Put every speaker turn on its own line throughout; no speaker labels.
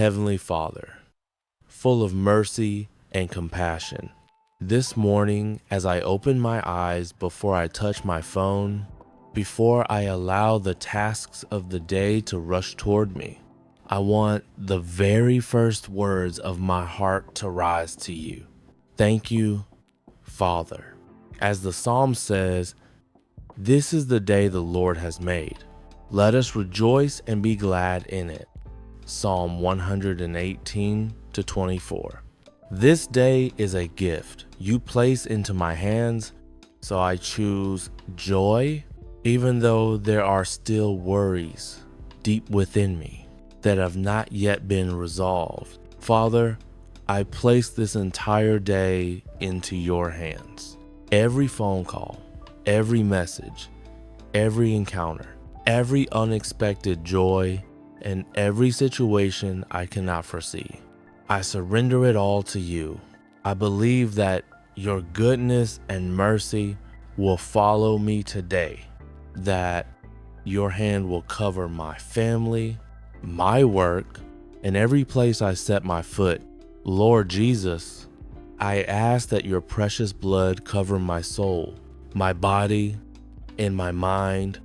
Heavenly Father, full of mercy and compassion, this morning as I open my eyes before I touch my phone, before I allow the tasks of the day to rush toward me, I want the very first words of my heart to rise to you. Thank you, Father. As the psalm says, this is the day the Lord has made. Let us rejoice and be glad in it. Psalm 118-24. This day is a gift you place into my hands, so I choose joy, even though there are still worries deep within me that have not yet been resolved. Father, I place this entire day into your hands. Every phone call, every message, every encounter, every unexpected joy, and every situation I cannot foresee. I surrender it all to you. I believe that your goodness and mercy will follow me today, that your hand will cover my family, my work, and every place I set my foot. Lord Jesus, I ask that your precious blood cover my soul, my body, and my mind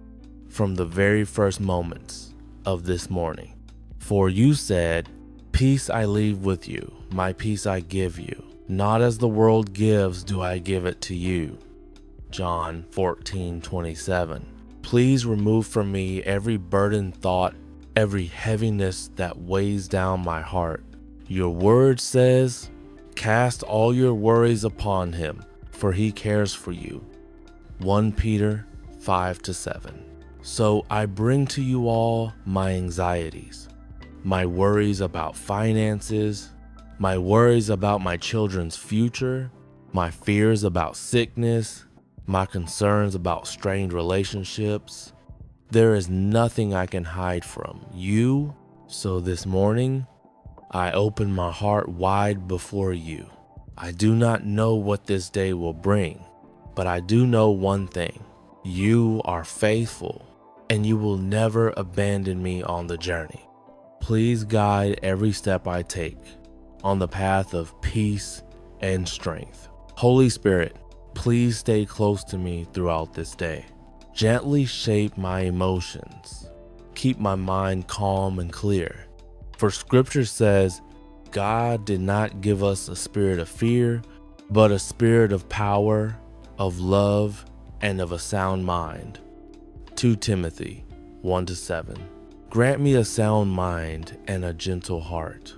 from the very first moments of this morning. For you said, peace I leave with you, my peace I give you. Not as the world gives do I give it to you. John 14:27. Please remove from me every burdened thought, every heaviness that weighs down my heart. Your word says, cast all your worries upon him, for he cares for you. 1 Peter 5-7. So I bring to you all my anxieties, my worries about finances, my worries about my children's future, my fears about sickness, my concerns about strained relationships. There is nothing I can hide from you. So this morning, I open my heart wide before you. I do not know what this day will bring, but I do know one thing. You are faithful, and you will never abandon me on the journey. Please guide every step I take on the path of peace and strength. Holy Spirit, please stay close to me throughout this day. Gently shape my emotions. Keep my mind calm and clear. For scripture says, God did not give us a spirit of fear, but a spirit of power, of love, and of a sound mind. 2 Timothy 1-7. Grant me a sound mind and a gentle heart,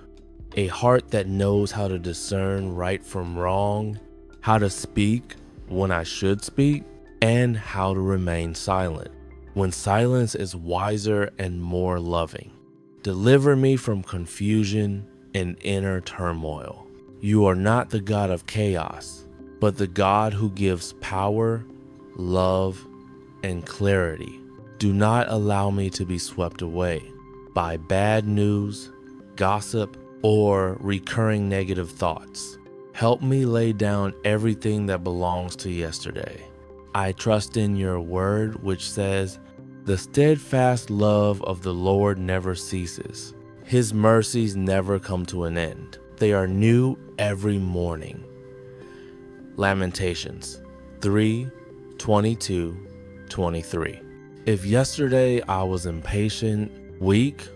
a heart that knows how to discern right from wrong, how to speak when I should speak, and how to remain silent when silence is wiser and more loving. Deliver me from confusion and inner turmoil. You are not the God of chaos, but the God who gives power, love, and clarity. Do not allow me to be swept away by bad news, gossip, or recurring negative thoughts. Help me lay down everything that belongs to yesterday. I trust in your word, which says, the steadfast love of the Lord never ceases. His mercies never come to an end. They are new every morning. Lamentations 3:22-23. If yesterday I was impatient, weak,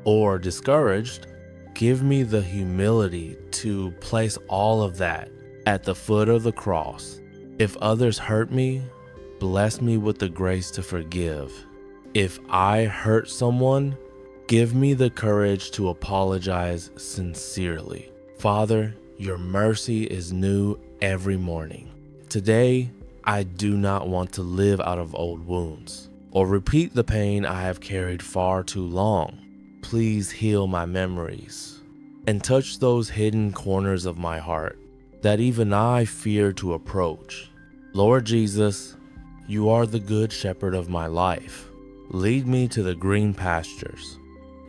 or discouraged, give me the humility to place all of that at the foot of the cross. If others hurt me, bless me with the grace to forgive. If I hurt someone, give me the courage to apologize sincerely. Father, your mercy is new every morning. Today, I do not want to live out of old wounds or repeat the pain I have carried far too long. Please heal my memories and touch those hidden corners of my heart that even I fear to approach. Lord Jesus, you are the good shepherd of my life. Lead me to the green pastures.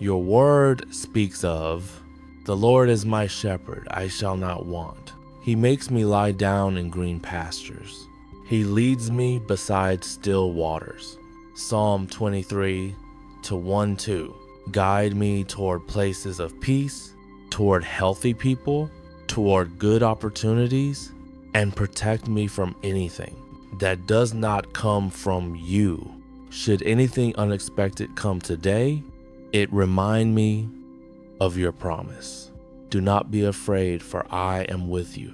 Your word speaks of, the Lord is my shepherd, I shall not want. He makes me lie down in green pastures. He leads me beside still waters. Psalm 23:1-2. Guide me toward places of peace, toward healthy people, toward good opportunities, and protect me from anything that does not come from you. Should anything unexpected come today, it remind me of your promise. Do not be afraid, for I am with you.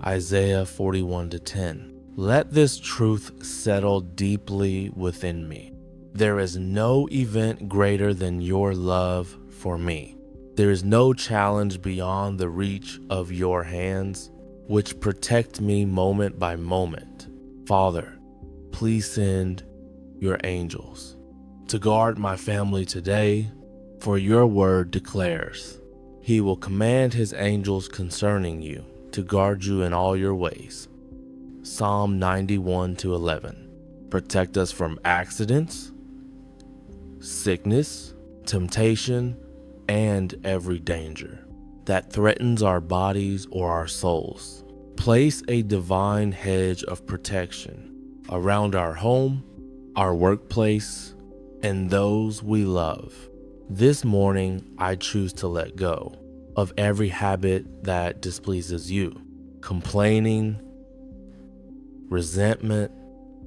Isaiah 41:10. Let this truth settle deeply within me. There is no event greater than your love for me. There is no challenge beyond the reach of your hands, which protect me moment by moment. Father, please send your angels to guard my family today, for your word declares, He will command His angels concerning you to guard you in all your ways. Psalm 91:11. Protect us from accidents, sickness, temptation, and every danger that threatens our bodies or our souls. Place a divine hedge of protection around our home, our workplace, and those we love. This morning, I choose to let go of every habit that displeases you. Complaining, resentment,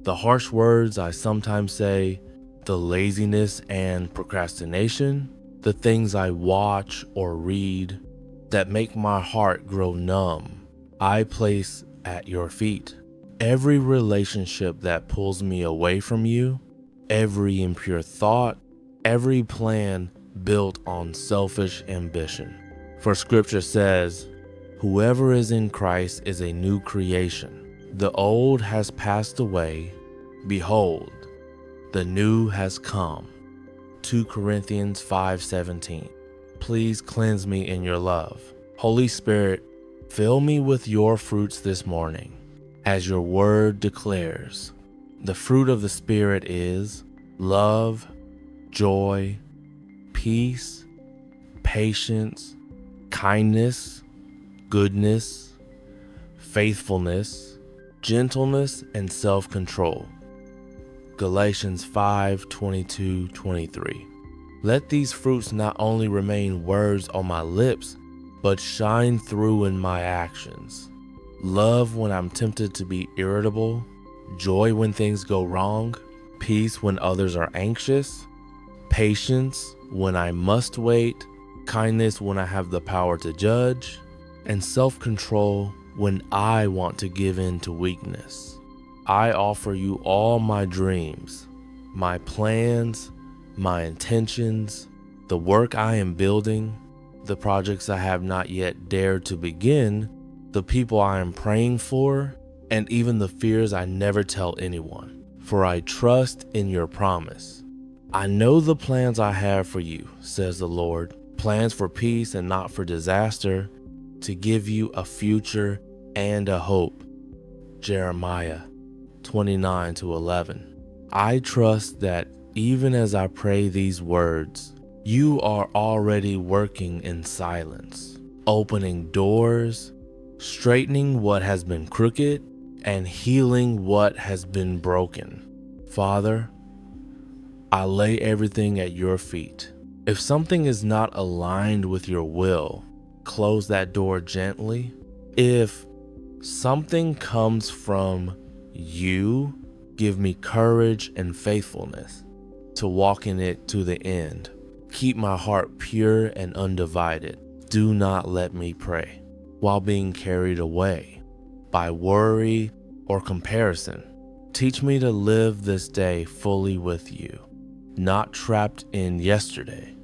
the harsh words I sometimes say, the laziness and procrastination, the things I watch or read that make my heart grow numb, I place at your feet. Every relationship that pulls me away from you, every impure thought, every plan built on selfish ambition. For scripture says, whoever is in Christ is a new creation. The old has passed away. Behold, the new has come. 2 Corinthians 5:17. Please cleanse me in your love. Holy Spirit, fill me with your fruits this morning. As your word declares, the fruit of the Spirit is love, joy, peace, patience, kindness, goodness, faithfulness, gentleness, and self-control. Galatians 5:22-23. Let these fruits not only remain words on my lips, but shine through in my actions. Love when I'm tempted to be irritable, joy when things go wrong, peace when others are anxious, patience when I must wait, kindness when I have the power to judge, and self-control when I want to give in to weakness. I offer you all my dreams, my plans, my intentions, the work I am building, the projects I have not yet dared to begin, the people I am praying for, and even the fears I never tell anyone. For I trust in your promise. I know the plans I have for you, says the Lord, plans for peace and not for disaster, to give you a future and a hope. Jeremiah 29:11. I trust that even as I pray these words, you are already working in silence, opening doors, straightening what has been crooked, and healing what has been broken. Father, I lay everything at your feet. If something is not aligned with your will, close that door gently. If something comes from you, give me courage and faithfulness to walk in it to the end. Keep my heart pure and undivided. Do not let me pray while being carried away by worry or comparison. Teach me to live this day fully with you, not trapped in yesterday,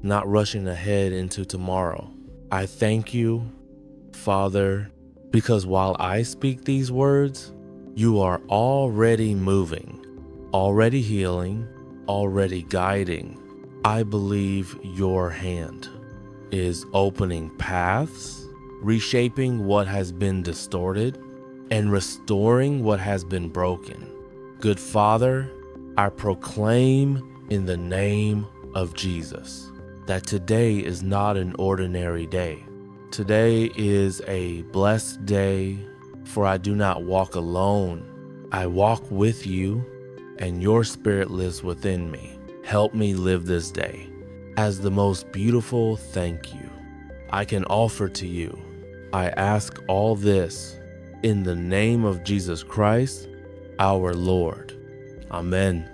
not rushing ahead into tomorrow. I thank you, Father, because while I speak these words, you are already moving, already healing, already guiding. I believe your hand is opening paths, reshaping what has been distorted, and restoring what has been broken. Good Father, I proclaim in the name of Jesus that today is not an ordinary day. Today is a blessed day, for I do not walk alone. I walk with you, and your spirit lives within me. Help me live this day as the most beautiful thank you I can offer to you. I ask all this in the name of Jesus Christ, our Lord. Amen.